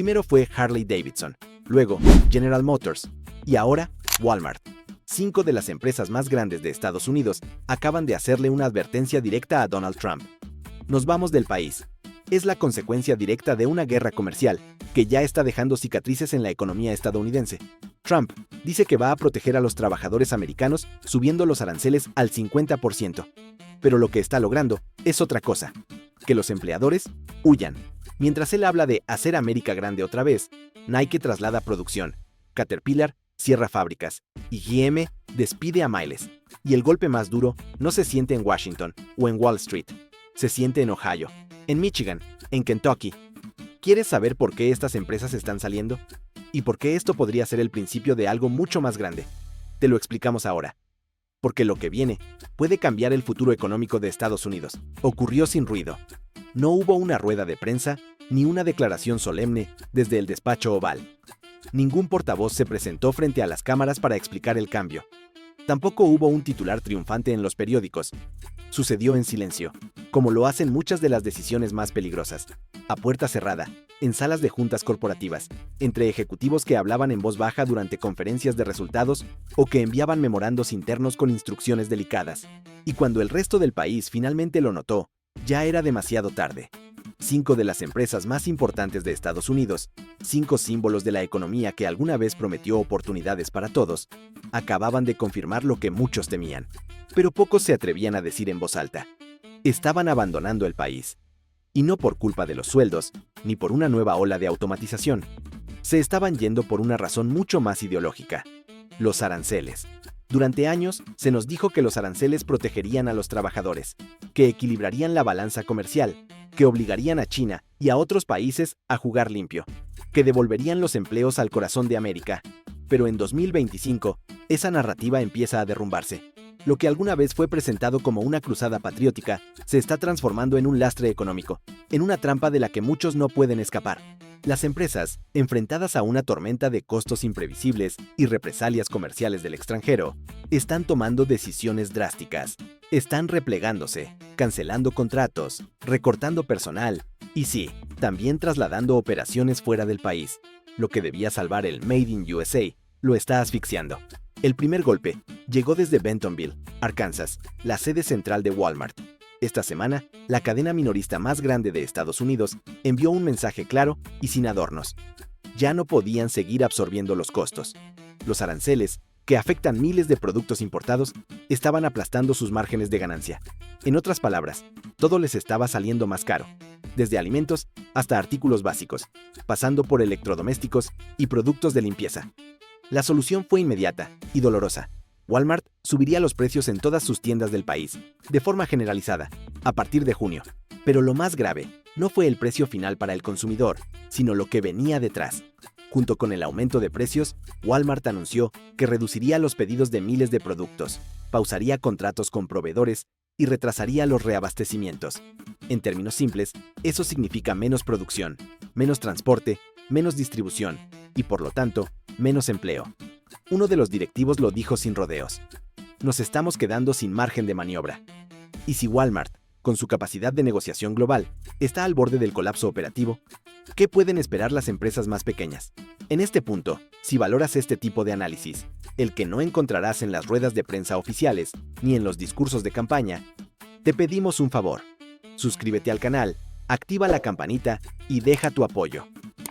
Primero fue Harley Davidson, luego General Motors y ahora Walmart. 5 de las empresas más grandes de Estados Unidos acaban de hacerle una advertencia directa a Donald Trump. Nos vamos del país. Es la consecuencia directa de una guerra comercial que ya está dejando cicatrices en la economía estadounidense. Trump dice que va a proteger a los trabajadores americanos subiendo los aranceles al 50%. Pero lo que está logrando es otra cosa: que los empleadores huyan. Mientras él habla de hacer América grande otra vez, Nike traslada producción, Caterpillar cierra fábricas y GM despide a miles. Y el golpe más duro no se siente en Washington o en Wall Street, se siente en Ohio, en Michigan, en Kentucky. ¿Quieres saber por qué estas empresas están saliendo? ¿Y por qué esto podría ser el principio de algo mucho más grande? Te lo explicamos ahora. Porque lo que viene puede cambiar el futuro económico de Estados Unidos. Ocurrió sin ruido. No hubo una rueda de prensa ni una declaración solemne desde el despacho oval. Ningún portavoz se presentó frente a las cámaras para explicar el cambio. Tampoco hubo un titular triunfante en los periódicos. Sucedió en silencio, como lo hacen muchas de las decisiones más peligrosas, a puerta cerrada, en salas de juntas corporativas, entre ejecutivos que hablaban en voz baja durante conferencias de resultados o que enviaban memorandos internos con instrucciones delicadas. Y cuando el resto del país finalmente lo notó, ya era demasiado tarde. 5 de las empresas más importantes de Estados Unidos, 5 símbolos de la economía que alguna vez prometió oportunidades para todos, acababan de confirmar lo que muchos temían, pero pocos se atrevían a decir en voz alta. Estaban abandonando el país. Y no por culpa de los sueldos, ni por una nueva ola de automatización. Se estaban yendo por una razón mucho más ideológica: los aranceles. Durante años se nos dijo que los aranceles protegerían a los trabajadores, que equilibrarían la balanza comercial, que obligarían a China y a otros países a jugar limpio, que devolverían los empleos al corazón de América. Pero en 2025, esa narrativa empieza a derrumbarse. Lo que alguna vez fue presentado como una cruzada patriótica se está transformando en un lastre económico, en una trampa de la que muchos no pueden escapar. Las empresas, enfrentadas a una tormenta de costos imprevisibles y represalias comerciales del extranjero, están tomando decisiones drásticas. Están replegándose, cancelando contratos, recortando personal y sí, también trasladando operaciones fuera del país. Lo que debía salvar el Made in USA lo está asfixiando. El primer golpe llegó desde Bentonville, Arkansas, la sede central de Walmart. Esta semana, la cadena minorista más grande de Estados Unidos envió un mensaje claro y sin adornos. Ya no podían seguir absorbiendo los costos. Los aranceles, que afectan miles de productos importados, estaban aplastando sus márgenes de ganancia. En otras palabras, todo les estaba saliendo más caro, desde alimentos hasta artículos básicos, pasando por electrodomésticos y productos de limpieza. La solución fue inmediata y dolorosa. Walmart subiría los precios en todas sus tiendas del país, de forma generalizada, a partir de junio. Pero lo más grave no fue el precio final para el consumidor, sino lo que venía detrás. Junto con el aumento de precios, Walmart anunció que reduciría los pedidos de miles de productos, pausaría contratos con proveedores y retrasaría los reabastecimientos. En términos simples, eso significa menos producción, menos transporte, menos distribución y, por lo tanto, menos empleo. Uno de los directivos lo dijo sin rodeos: nos estamos quedando sin margen de maniobra. Y si Walmart, con su capacidad de negociación global, está al borde del colapso operativo, ¿qué pueden esperar las empresas más pequeñas? En este punto, si valoras este tipo de análisis, el que no encontrarás en las ruedas de prensa oficiales ni en los discursos de campaña, te pedimos un favor. Suscríbete al canal, activa la campanita y deja tu apoyo.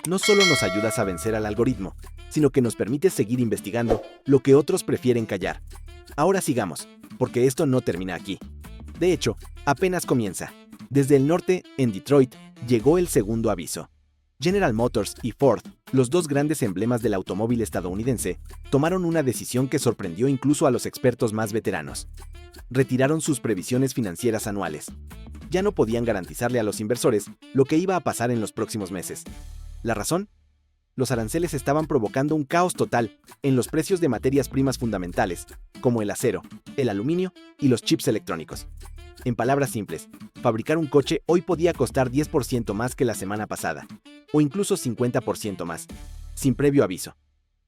No solo nos ayudas a vencer al algoritmo, sino que nos permite seguir investigando lo que otros prefieren callar. Ahora sigamos, porque esto no termina aquí. De hecho, apenas comienza. Desde el norte, en Detroit, llegó el segundo aviso. General Motors y Ford, los dos grandes emblemas del automóvil estadounidense, tomaron una decisión que sorprendió incluso a los expertos más veteranos. Retiraron sus previsiones financieras anuales. Ya no podían garantizarle a los inversores lo que iba a pasar en los próximos meses. ¿La razón? Los aranceles estaban provocando un caos total en los precios de materias primas fundamentales, como el acero, el aluminio y los chips electrónicos. En palabras simples, fabricar un coche hoy podía costar 10% más que la semana pasada, o incluso 50% más, sin previo aviso.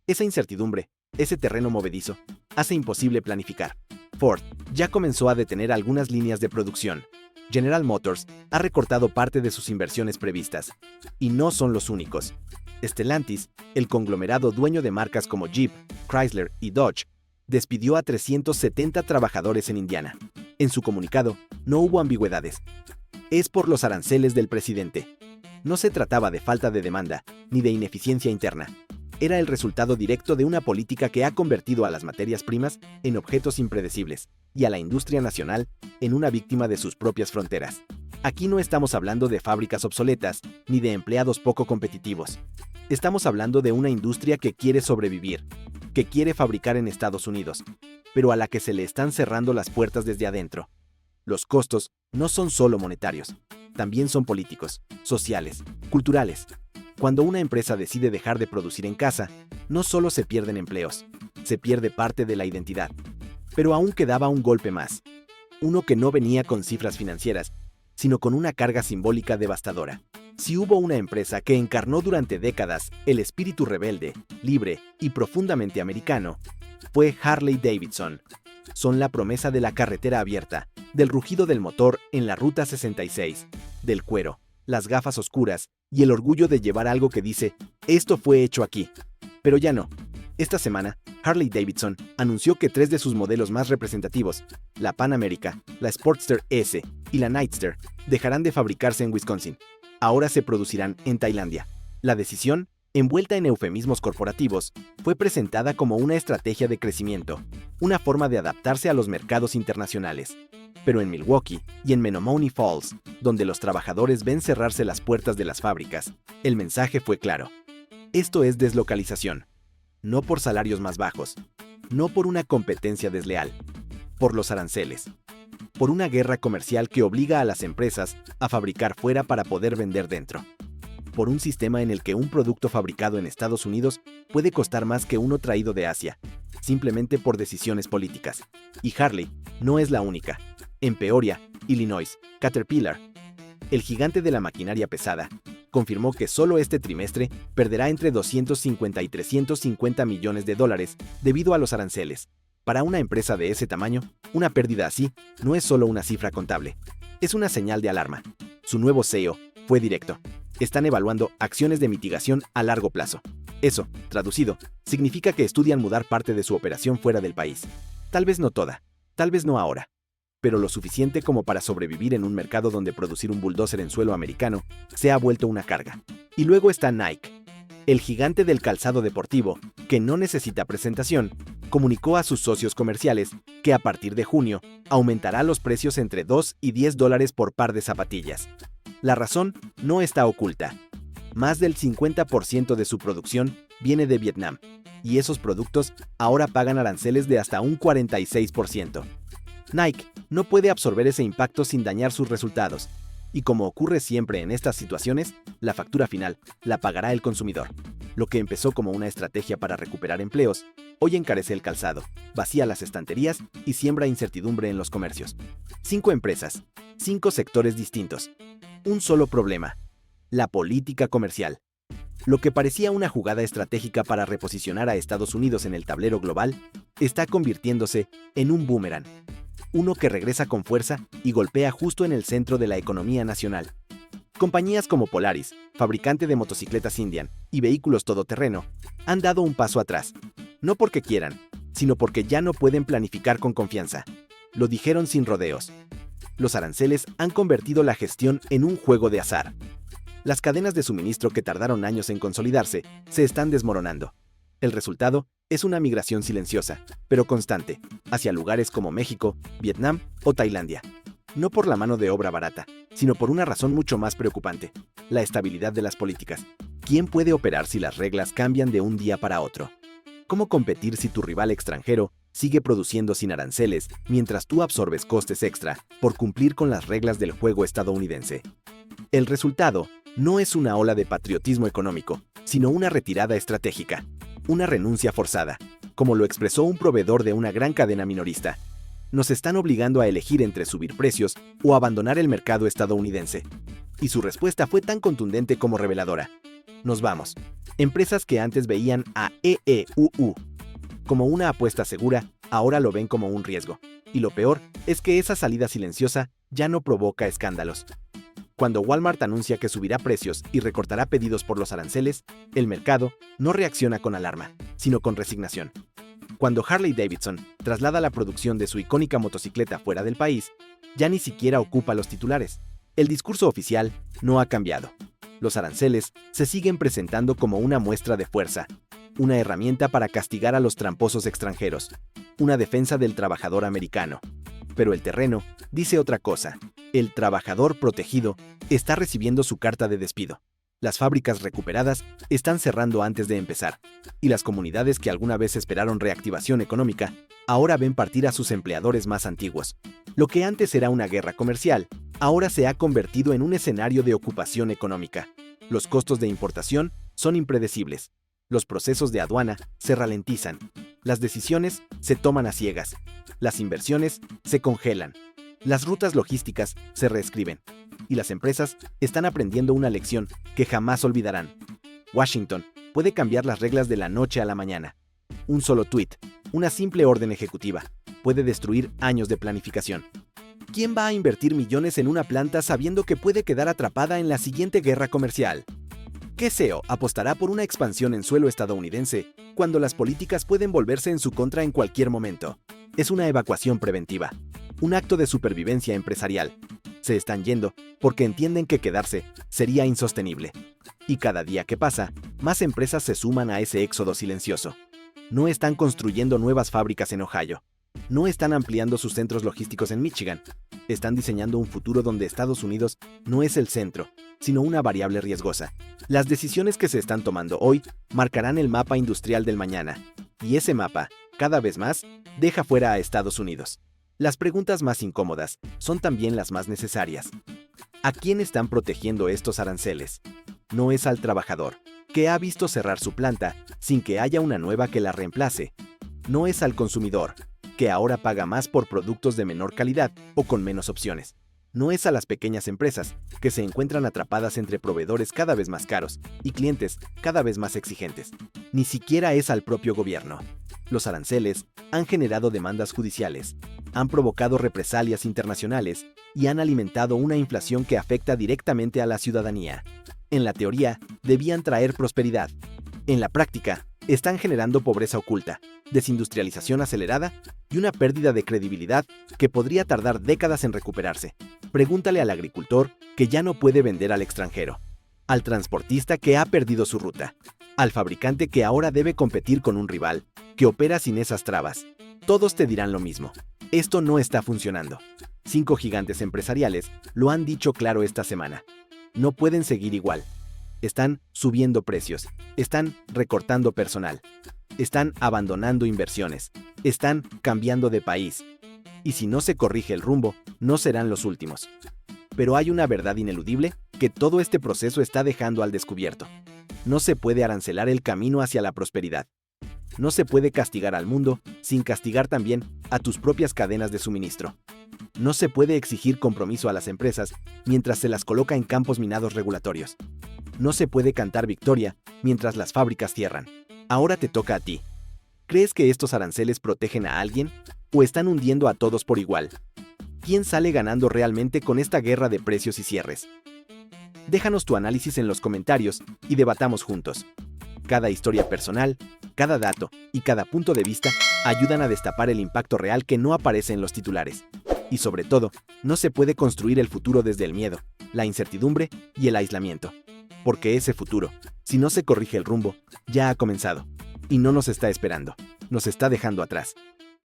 Esa incertidumbre, ese terreno movedizo, hace imposible planificar. Ford ya comenzó a detener algunas líneas de producción. General Motors ha recortado parte de sus inversiones previstas. Y no son los únicos. Stellantis, el conglomerado dueño de marcas como Jeep, Chrysler y Dodge, despidió a 370 trabajadores en Indiana. En su comunicado, no hubo ambigüedades. Es por los aranceles del presidente. No se trataba de falta de demanda, ni de ineficiencia interna. Era el resultado directo de una política que ha convertido a las materias primas en objetos impredecibles y a la industria nacional en una víctima de sus propias fronteras. Aquí no estamos hablando de fábricas obsoletas ni de empleados poco competitivos. Estamos hablando de una industria que quiere sobrevivir, que quiere fabricar en Estados Unidos, pero a la que se le están cerrando las puertas desde adentro. Los costos no son solo monetarios, también son políticos, sociales, culturales. Cuando una empresa decide dejar de producir en casa, no solo se pierden empleos, se pierde parte de la identidad. Pero aún quedaba un golpe más. Uno que no venía con cifras financieras, sino con una carga simbólica devastadora. Si hubo una empresa que encarnó durante décadas el espíritu rebelde, libre y profundamente americano, fue Harley-Davidson. Son la promesa de la carretera abierta, del rugido del motor en la Ruta 66, del cuero, las gafas oscuras y el orgullo de llevar algo que dice, esto fue hecho aquí. Pero ya no. Esta semana, Harley-Davidson anunció que 3 de sus modelos más representativos, la Pan America, la Sportster S y la Nightster, dejarán de fabricarse en Wisconsin. Ahora se producirán en Tailandia. La decisión, envuelta en eufemismos corporativos, fue presentada como una estrategia de crecimiento, una forma de adaptarse a los mercados internacionales. Pero en Milwaukee y en Menomonee Falls, donde los trabajadores ven cerrarse las puertas de las fábricas, el mensaje fue claro. Esto es deslocalización. No por salarios más bajos, no por una competencia desleal, por los aranceles, por una guerra comercial que obliga a las empresas a fabricar fuera para poder vender dentro, por un sistema en el que un producto fabricado en Estados Unidos puede costar más que uno traído de Asia, simplemente por decisiones políticas. Y Harley no es la única. En Peoria, Illinois, Caterpillar, el gigante de la maquinaria pesada, confirmó que solo este trimestre perderá entre 250 y 350 millones de dólares debido a los aranceles. Para una empresa de ese tamaño, una pérdida así no es solo una cifra contable, es una señal de alarma. Su nuevo CEO fue directo. Están evaluando acciones de mitigación a largo plazo. Eso, traducido, significa que estudian mudar parte de su operación fuera del país. Tal vez no toda, tal vez no ahora, pero lo suficiente como para sobrevivir en un mercado donde producir un bulldozer en suelo americano se ha vuelto una carga. Y luego está Nike, el gigante del calzado deportivo, que no necesita presentación, comunicó a sus socios comerciales que a partir de junio aumentará los precios entre $2 y $10 por par de zapatillas. La razón no está oculta. Más del 50% de su producción viene de Vietnam, y esos productos ahora pagan aranceles de hasta un 46%. Nike no puede absorber ese impacto sin dañar sus resultados, y como ocurre siempre en estas situaciones, la factura final la pagará el consumidor. Lo que empezó como una estrategia para recuperar empleos, hoy encarece el calzado, vacía las estanterías y siembra incertidumbre en los comercios. 5 empresas, 5 sectores distintos. Un solo problema: la política comercial. Lo que parecía una jugada estratégica para reposicionar a Estados Unidos en el tablero global, está convirtiéndose en un boomerang. Uno que regresa con fuerza y golpea justo en el centro de la economía nacional. Compañías como Polaris, fabricante de motocicletas Indian y vehículos todoterreno, han dado un paso atrás. No porque quieran, sino porque ya no pueden planificar con confianza. Lo dijeron sin rodeos. Los aranceles han convertido la gestión en un juego de azar. Las cadenas de suministro que tardaron años en consolidarse se están desmoronando. El resultado es una migración silenciosa, pero constante, hacia lugares como México, Vietnam o Tailandia. No por la mano de obra barata, sino por una razón mucho más preocupante: la estabilidad de las políticas. ¿Quién puede operar si las reglas cambian de un día para otro? ¿Cómo competir si tu rival extranjero sigue produciendo sin aranceles mientras tú absorbes costes extra por cumplir con las reglas del juego estadounidense? El resultado no es una ola de patriotismo económico, sino una retirada estratégica, una renuncia forzada, como lo expresó un proveedor de una gran cadena minorista. Nos están obligando a elegir entre subir precios o abandonar el mercado estadounidense. Y su respuesta fue tan contundente como reveladora. Nos vamos. Empresas que antes veían a EEUU como una apuesta segura, ahora lo ven como un riesgo. Y lo peor es que esa salida silenciosa ya no provoca escándalos. Cuando Walmart anuncia que subirá precios y recortará pedidos por los aranceles, el mercado no reacciona con alarma, sino con resignación. Cuando Harley-Davidson traslada la producción de su icónica motocicleta fuera del país, ya ni siquiera ocupa los titulares. El discurso oficial no ha cambiado. Los aranceles se siguen presentando como una muestra de fuerza, una herramienta para castigar a los tramposos extranjeros, una defensa del trabajador americano. Pero el terreno dice otra cosa. El trabajador protegido está recibiendo su carta de despido. Las fábricas recuperadas están cerrando antes de empezar, y las comunidades que alguna vez esperaron reactivación económica, ahora ven partir a sus empleadores más antiguos. Lo que antes era una guerra comercial, ahora se ha convertido en un escenario de ocupación económica. Los costos de importación son impredecibles. Los procesos de aduana se ralentizan. Las decisiones se toman a ciegas. Las inversiones se congelan. Las rutas logísticas se reescriben. Y las empresas están aprendiendo una lección que jamás olvidarán. Washington puede cambiar las reglas de la noche a la mañana. Un solo tuit, una simple orden ejecutiva, puede destruir años de planificación. ¿Quién va a invertir millones en una planta sabiendo que puede quedar atrapada en la siguiente guerra comercial? ¿Qué CEO apostará por una expansión en suelo estadounidense cuando las políticas pueden volverse en su contra en cualquier momento? Es una evacuación preventiva, un acto de supervivencia empresarial. Se están yendo porque entienden que quedarse sería insostenible. Y cada día que pasa, más empresas se suman a ese éxodo silencioso. No están construyendo nuevas fábricas en Ohio. No están ampliando sus centros logísticos en Michigan. Están diseñando un futuro donde Estados Unidos no es el centro, sino una variable riesgosa. Las decisiones que se están tomando hoy marcarán el mapa industrial del mañana. Y ese mapa, cada vez más, deja fuera a Estados Unidos. Las preguntas más incómodas son también las más necesarias. ¿A quién están protegiendo estos aranceles? No es al trabajador, que ha visto cerrar su planta sin que haya una nueva que la reemplace. No es al consumidor, que ahora paga más por productos de menor calidad o con menos opciones. No es a las pequeñas empresas, que se encuentran atrapadas entre proveedores cada vez más caros y clientes cada vez más exigentes. Ni siquiera es al propio gobierno. Los aranceles han generado demandas judiciales, han provocado represalias internacionales y han alimentado una inflación que afecta directamente a la ciudadanía. En la teoría, debían traer prosperidad. En la práctica, están generando pobreza oculta, desindustrialización acelerada y una pérdida de credibilidad que podría tardar décadas en recuperarse. Pregúntale al agricultor que ya no puede vender al extranjero, al transportista que ha perdido su ruta, al fabricante que ahora debe competir con un rival que opera sin esas trabas. Todos te dirán lo mismo. Esto no está funcionando. 5 gigantes empresariales lo han dicho claro esta semana. No pueden seguir igual. Están subiendo precios, están recortando personal, están abandonando inversiones, están cambiando de país. Y si no se corrige el rumbo, no serán los últimos. Pero hay una verdad ineludible que todo este proceso está dejando al descubierto. No se puede arancelar el camino hacia la prosperidad. No se puede castigar al mundo sin castigar también a tus propias cadenas de suministro. No se puede exigir compromiso a las empresas mientras se las coloca en campos minados regulatorios. No se puede cantar victoria mientras las fábricas cierran. Ahora te toca a ti. ¿Crees que estos aranceles protegen a alguien o están hundiendo a todos por igual? ¿Quién sale ganando realmente con esta guerra de precios y cierres? Déjanos tu análisis en los comentarios y debatamos juntos. Cada historia personal, cada dato y cada punto de vista ayudan a destapar el impacto real que no aparece en los titulares. Y sobre todo, no se puede construir el futuro desde el miedo, la incertidumbre y el aislamiento. Porque ese futuro, si no se corrige el rumbo, ya ha comenzado. Y no nos está esperando, nos está dejando atrás.